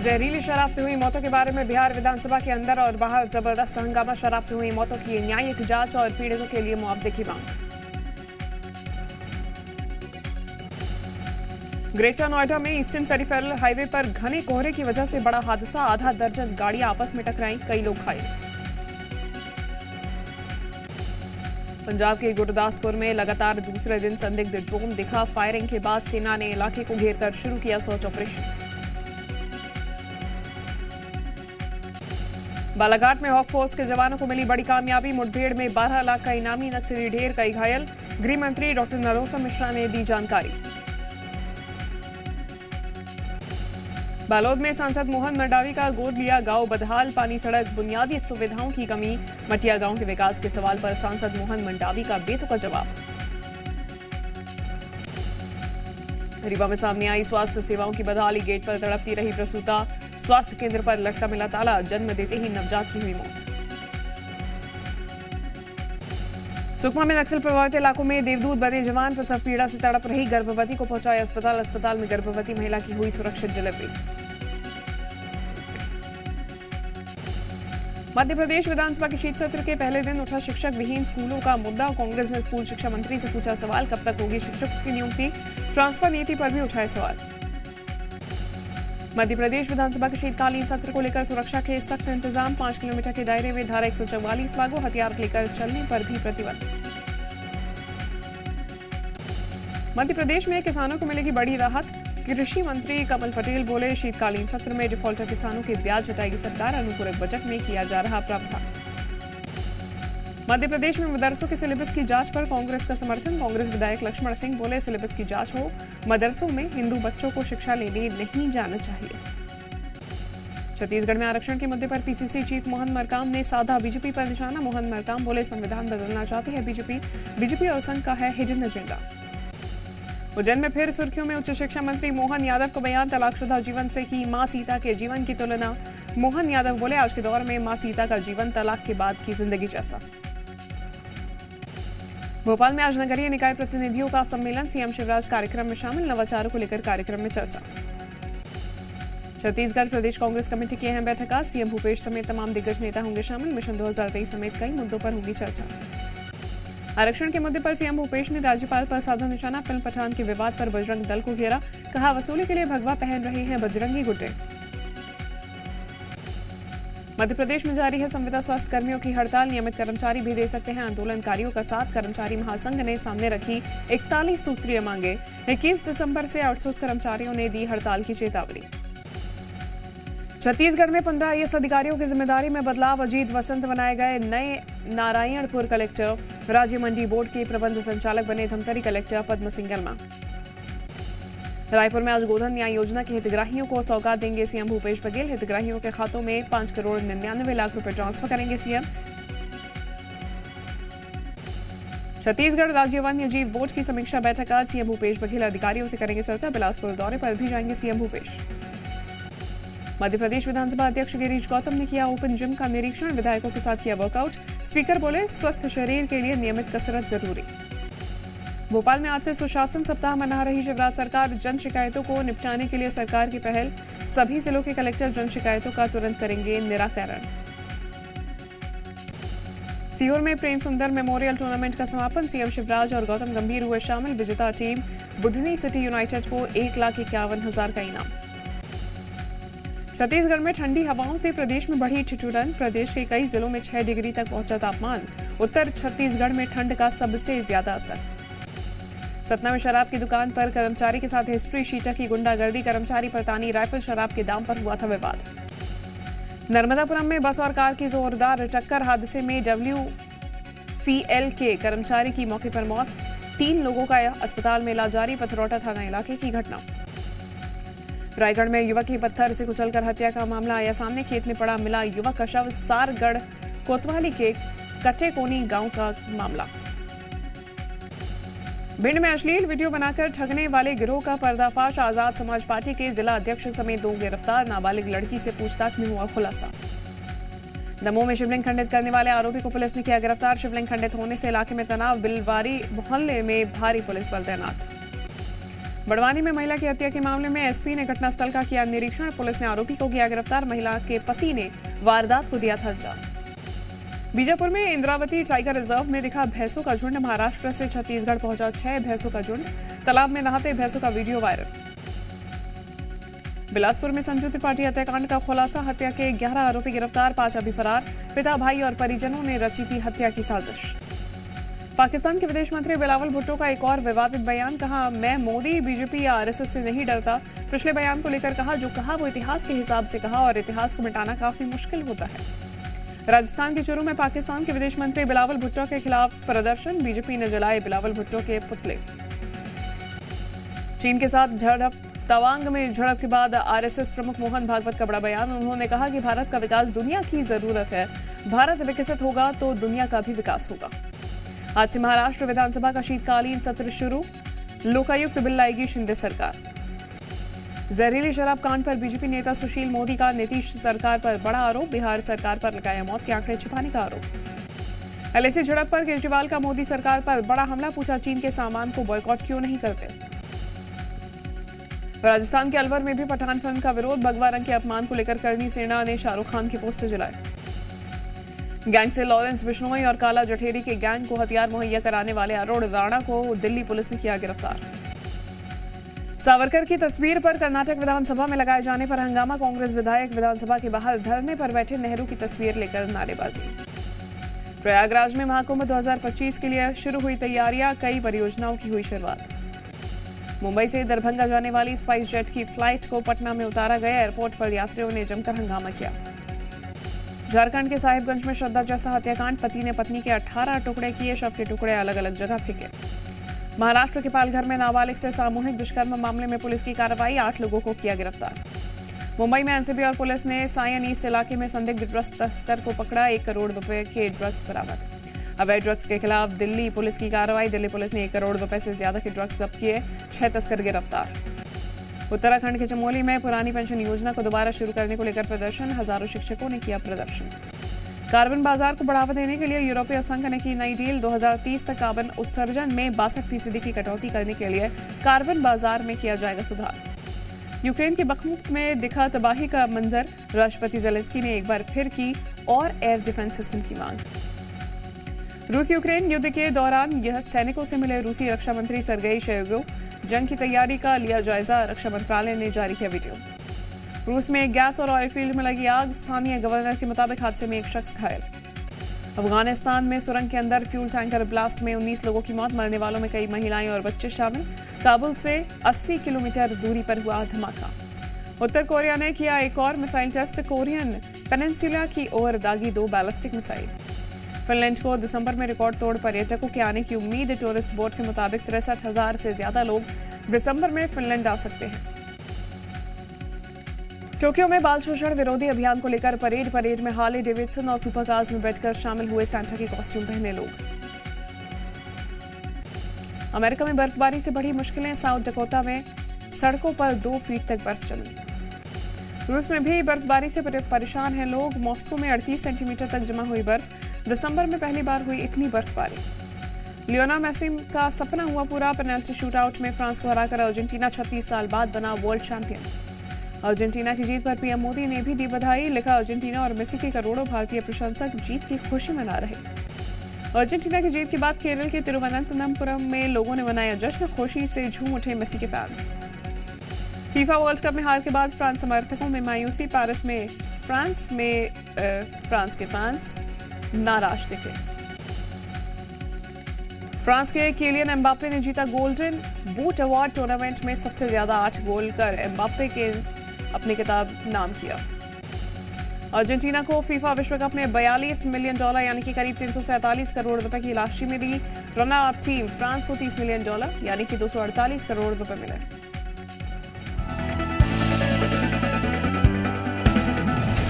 जहरीली शराब से हुई मौतों के बारे में बिहार विधानसभा के अंदर और बाहर जबरदस्त हंगामा। शराब से हुई मौतों की न्यायिक जांच और पीड़ितों के लिए मुआवजे की मांग। ग्रेटर नोएडा में ईस्टर्न पेरिफेरल हाईवे पर घने कोहरे की वजह से बड़ा हादसा। आधा दर्जन गाड़ियां आपस में टकराईं, कई लोग घायल। पंजाब के गुरदासपुर में लगातार दूसरे दिन संदिग्ध ड्रोन दिखा। फायरिंग के बाद सेना ने इलाके को घेरकर शुरू किया सर्च ऑपरेशन। बालाघाट में हॉक फोर्स के जवानों को मिली बड़ी कामयाबी। मुठभेड़ में 12 लाख का इनामी नक्सली ढेर, कई घायल। गृह मंत्री डॉक्टर नरोत्तम मिश्रा ने दी जानकारी। बालोद में सांसद मोहन मंडावी का गोद लिया गांव बदहाल। पानी, सड़क, बुनियादी सुविधाओं की कमी। मटिया गांव के विकास के सवाल पर सांसद मोहन मंडावी का बेतुका जवाब। रीवा में सामने आई स्वास्थ्य सेवाओं की बदहाली। गेट पर तड़पती रही प्रसूता। स्वास्थ्य केंद्र पर लटका मिला ताला। जन्म देते ही नवजात की हुई मौत। सुकमा में नक्सल प्रभावित इलाकों में देवदूत बने जवान। प्रसव पीड़ा से तड़प रही गर्भवती को पहुंचाया अस्पताल। अस्पताल में गर्भवती महिला की हुई सुरक्षित डिलीवरी। मध्य प्रदेश विधानसभा के शीत सत्र के पहले दिन उठा शिक्षक विहीन स्कूलों का मुद्दा। कांग्रेस ने स्कूल शिक्षा मंत्री से पूछा सवाल, कब तक होगी शिक्षकों की नियुक्ति। ट्रांसफर नीति पर भी उठाए सवाल। मध्य प्रदेश विधानसभा के शीतकालीन सत्र को लेकर सुरक्षा के सख्त इंतजाम। 5 किलोमीटर के दायरे में धारा 144 लागू। हथियार लेकर चलने पर भी प्रतिबंध। मध्य प्रदेश में किसानों को मिलेगी बड़ी राहत। कृषि मंत्री कमल पटेल बोले, शीतकालीन सत्र में डिफॉल्टर किसानों के ब्याज हटाएगी सरकार। अनुपूरक बजट में किया जा रहा प्रावधान। मध्य प्रदेश में मदरसों के सिलेबस की जांच पर कांग्रेस का समर्थन। कांग्रेस विधायक लक्ष्मण सिंह बोले, सिलेबस की जांच हो। मदरसों में हिंदू बच्चों को शिक्षा लेने नहीं जाना चाहिए। छत्तीसगढ़ में आरक्षण के मुद्दे पर पीसीसी चीफ मोहन मरकाम ने साधा बीजेपी पर निशाना। मोहन मरकाम बोले, संविधान बदलना चाहती है बीजेपी और संघ का है हिडन एजेंडा। उज्जैन में फिर सुर्खियों में उच्च शिक्षा मंत्री मोहन यादव को बयान। तलाकशुदा जीवन से की मां सीता के जीवन की तुलना। मोहन यादव बोले, आज के दौर में मां सीता का जीवन तलाक के बाद की जिंदगी जैसा। भोपाल में आज नगरीय निकाय प्रतिनिधियों का सम्मेलन। सीएम शिवराज कार्यक्रम में शामिल। नवाचारों को लेकर कार्यक्रम में चर्चा। छत्तीसगढ़ प्रदेश कांग्रेस कमेटी की अहम बैठक आज। सीएम भूपेश समेत तमाम दिग्गज नेता होंगे शामिल। मिशन 2023 समेत कई मुद्दों पर होगी चर्चा। आरक्षण के मुद्दे पर सीएम भूपेश ने राज्यपाल पर साधा निशाना। फिल्म पठान के विवाद पर बजरंग दल को घेरा। कहा, वसूली के लिए भगवा पहन रहे हैं बजरंगी गुड्डे। मध्य प्रदेश में जारी है संविदा स्वास्थ्य कर्मियों की हड़ताल। नियमित कर्मचारी भी दे सकते हैं आंदोलनकारियों का साथ। कर्मचारी महासंघ ने सामने रखी 41 सूत्रीय मांगे। 21 दिसंबर से आउटसोर्स कर्मचारियों ने दी हड़ताल की चेतावनी। छत्तीसगढ़ में 15 आईएएस अधिकारियों की जिम्मेदारी में बदलाव। अजीत वसंत बनाए गए नए नारायणपुर कलेक्टर। राज्य मंडी बोर्ड के प्रबंध संचालक बने धमतरी कलेक्टर पद्म सिंगलमा। रायपुर में आज गोधन न्याय योजना के हितग्राहियों को सौगात देंगे सीएम भूपेश बघेल। हितग्राहियों के खातों में 5 करोड़ 99 लाख रुपए ट्रांसफर करेंगे सीएम। छत्तीसगढ़ राज्य वन्य जीव बोर्ड की समीक्षा बैठक आज। सीएम भूपेश बघेल अधिकारियों से करेंगे चर्चा। बिलासपुर दौरे पर भी जाएंगे सीएम भूपेश। मध्य प्रदेश विधानसभा अध्यक्ष गिरीश गौतम ने किया ओपन जिम का निरीक्षण। विधायकों के साथ किया वर्कआउट। स्पीकर बोले, स्वस्थ शरीर के लिए नियमित कसरत जरूरी। भोपाल में आज से सुशासन सप्ताह मना रही शिवराज सरकार। जन शिकायतों को निपटाने के लिए सरकार की पहल। सभी जिलों के कलेक्टर जन शिकायतों का तुरंत करेंगे निराकरण। सीहोर में प्रेम सुंदर मेमोरियल टूर्नामेंट का समापन। सीएम शिवराज और गौतम गंभीर हुए शामिल। विजेता टीम बुधनी सिटी यूनाइटेड को 1,51,000 का इनाम। छत्तीसगढ़ में ठंडी हवाओं से प्रदेश में बढ़ी ठिठुरन। प्रदेश के कई जिलों में 6 डिग्री तक पहुंचा तापमान। उत्तर छत्तीसगढ़ में ठंड का सबसे ज्यादा असर। सतना में शराब की दुकान पर कर्मचारी के साथ हिस्ट्री शीटर की गुंडागर्दी। कर्मचारी पर तानी राइफल। शराब के दाम पर हुआ था विवाद। नर्मदापुरम में बस और कार की जोरदार टक्कर। हादसे में WCL के कर्मचारी की मौके पर मौत। 3 लोगों का अस्पताल में इलाज जारी। पथरौटा थाना इलाके की घटना। रायगढ़ में युवक की पत्थर से कुचलकर हत्या का मामला आया सामने। खेत में पड़ा मिला युवक का शव। सारगढ़ कोतवाली के कटेकोनी गांव का मामला। भिंड में अश्लील वीडियो बनाकर ठगने वाले गिरोह का पर्दाफाश। आजाद समाज पार्टी के जिला अध्यक्ष समेत 2 गिरफ्तार। नाबालिग लड़की से पूछताछ में हुआ खुलासा। दमोह में शिवलिंग खंडित करने वाले आरोपी को पुलिस ने किया गिरफ्तार। शिवलिंग खंडित होने से इलाके में तनाव। बिलवारी मोहल्ले में भारी पुलिस बल तैनात। बड़वानी में महिला की हत्या के मामले में एसपी ने घटनास्थल का किया निरीक्षण। पुलिस ने आरोपी को किया गिरफ्तार। महिला के पति ने वारदात को दिया था अंजाम। बीजापुर में इंद्रावती टाइगर रिजर्व में दिखा भैंसों का झुंड। महाराष्ट्र से छत्तीसगढ़ पहुंचा 6 भैंसों का झुंड। तालाब में नहाते भैंसों का वीडियो वायरल। बिलासपुर में संजू त्रिपाठी हत्याकांड का खुलासा। हत्या के 11 आरोपी गिरफ्तार, 5 अभी फरार। पिता, भाई और परिजनों ने रची थी हत्या की साजिश। पाकिस्तान के विदेश मंत्री बिलावल भुट्टो का एक और विवादित बयान। कहा, मैं मोदी, बीजेपी या आरएसएस से नहीं डरता। पिछले बयान को लेकर कहा, जो कहा वो इतिहास के हिसाब से कहा और इतिहास को मिटाना काफी मुश्किल होता है। राजस्थान के चूरू में पाकिस्तान के विदेश मंत्री बिलावल भुट्टो के खिलाफ प्रदर्शन। बीजेपी ने जलाए बिलावल भुट्टो के पुतले। चीन के साथ झड़प। तवांग में झड़प के बाद आरएसएस प्रमुख मोहन भागवत का बड़ा बयान। उन्होंने कहा कि भारत का विकास दुनिया की जरूरत है। भारत विकसित होगा तो दुनिया का भी विकास होगा। आज से महाराष्ट्र विधानसभा का शीतकालीन सत्र शुरू। लोकायुक्त बिल लाएगी शिंदे सरकार। जहरीली शराब कांड पर बीजेपी नेता सुशील मोदी का नीतीश सरकार पर बड़ा आरोप। बिहार सरकार पर लगाया मौत के आंकड़े छिपाने का आरोप। एलआईसी झड़प पर केजरीवाल का मोदी सरकार पर बड़ा हमला। पूछा, चीन के सामान को बॉयकॉट क्यों नहीं करते। राजस्थान के अलवर में भी पठान फिल्म का विरोध। भगवा रंग के अपमान को लेकर करनी सेना ने शाहरुख खान के पोस्टर जलाए। गैंग से लॉरेंस बिश्नोई और काला जठेरी के गैंग को हथियार मुहैया कराने वाले अरुण राणा को दिल्ली पुलिस ने किया गिरफ्तार। सावरकर की तस्वीर पर कर्नाटक विधानसभा में लगाए जाने पर हंगामा। कांग्रेस विधायक विधानसभा के बाहर धरने पर बैठे नेहरू की तस्वीर लेकर नारेबाजी। प्रयागराज में महाकुंभ 2025 के लिए शुरू हुई तैयारियां। कई परियोजनाओं की हुई शुरुआत। मुंबई से दरभंगा जाने वाली स्पाइस जेट की फ्लाइट को पटना में उतारा गया। एयरपोर्ट पर यात्रियों ने जमकर हंगामा किया। झारखंड के साहिबगंज में श्रद्धा जैसा हत्याकांड। पति ने पत्नी के 18 टुकड़े किए। शव के टुकड़े अलग अलग जगह फेंके। महाराष्ट्र के पालघर में नाबालिग से सामूहिक दुष्कर्म मामले में पुलिस की कार्रवाई। 8 लोगों को किया गिरफ्तार। मुंबई में एनसीबी और पुलिस ने सायन ईस्ट इलाके में संदिग्ध ड्रग्स तस्कर को पकड़ा। 1 करोड़ रुपए के ड्रग्स बरामद। अवैध ड्रग्स के खिलाफ दिल्ली पुलिस की कार्रवाई। दिल्ली पुलिस ने 1 करोड़ रुपए से ज्यादा के ड्रग्स जब्त किए। 6 तस्कर गिरफ्तार। उत्तराखंड के चमोली में पुरानी पेंशन योजना को दोबारा शुरू करने को लेकर प्रदर्शन। हजारों शिक्षकों ने किया प्रदर्शन। कार्बन बाजार को बढ़ावा देने के लिए यूरोपीय संघ ने की नई डील। 2030 तक कार्बन उत्सर्जन में 62% की कटौती करने के लिए कार्बन बाजार में किया जाएगा सुधार। यूक्रेन के बखमुत में दिखा तबाही का मंजर। राष्ट्रपति जेलेंस्की ने एक बार फिर की और एयर डिफेंस सिस्टम की मांग। रूस यूक्रेन युद्ध के दौरान यह सैनिकों से मिले रूसी रक्षा मंत्री सर्गेई शोइगु। जंग की तैयारी का लिया जायजा। रक्षा मंत्रालय ने जारी किया वीडियो। रूस में गैस और ऑयल फील्ड में लगी आग। स्थानीय गवर्नर के मुताबिक हादसे में 1 शख्स घायल। अफगानिस्तान में सुरंग के अंदर फ्यूल टैंकर ब्लास्ट में 19 लोगों की मौत। मरने वालों में कई महिलाएं और बच्चे शामिल। काबुल से 80 किलोमीटर दूरी पर हुआ धमाका। उत्तर कोरिया ने किया एक और मिसाइल टेस्ट। कोरियन पेनिनसुला की ओर दागी 2 बैलिस्टिक मिसाइल। फिनलैंड को दिसंबर में रिकॉर्ड तोड़ पर्यटकों के आने की उम्मीद। टूरिस्ट बोर्ड के मुताबिक 63,000 से ज्यादा लोग दिसंबर में फिनलैंड आ सकते हैं। टोक्यो में बाल शोषण विरोधी अभियान को लेकर परेड में हार्ले डेविडसन और सुपर कार्स में बैठकर शामिल हुए सैंटा के कॉस्ट्यूम पहने लोग। अमेरिका में बर्फबारी से बढ़ी मुश्किलें। साउथ डकोटा में सड़कों पर 2 फीट तक बर्फ जमी। रूस में भी बर्फबारी से परेशान हैं लोग। मॉस्को में 38 सेंटीमीटर तक जमा हुई बर्फ। दिसंबर में पहली बार हुई इतनी बर्फबारी। लियोनेल मेसी का सपना हुआ पूरा। पेनल्टी शूटआउट में फ्रांस को हराकर अर्जेंटीना 36 साल बाद बना वर्ल्ड चैंपियन। अर्जेंटीना की जीत पर पीएम मोदी ने भी दी बधाई। लिखा, अर्जेंटीना और मेसी के करोड़ों भारतीय प्रशंसक जीत की खुशी मना रहे। अर्जेंटीना की जीत के बाद केरल के तिरुवनंतपुरम में लोगों ने मनाया जश्न। खुशी से झूम उठे मेसी के फैंस। फीफा वर्ल्ड कप में हार के बाद फ्रांस समर्थकों में मायूसी। पेरिस में फ्रांस के फैंस नाराज दिखे। फ्रांस के किलियन एम्बाप्पे ने जीता गोल्डन बूट अवार्ड। टूर्नामेंट में सबसे ज्यादा 8 गोल कर एम्बाप्पे के अपनी किताब नाम किया। अर्जेंटीना को फीफा विश्व कप में $42 मिलियन यानी कि करीब 347 करोड़ रुपए की राशि मिली। रनर अप टीम फ्रांस को $30 मिलियन यानी कि 248 करोड़ रुपए मिले।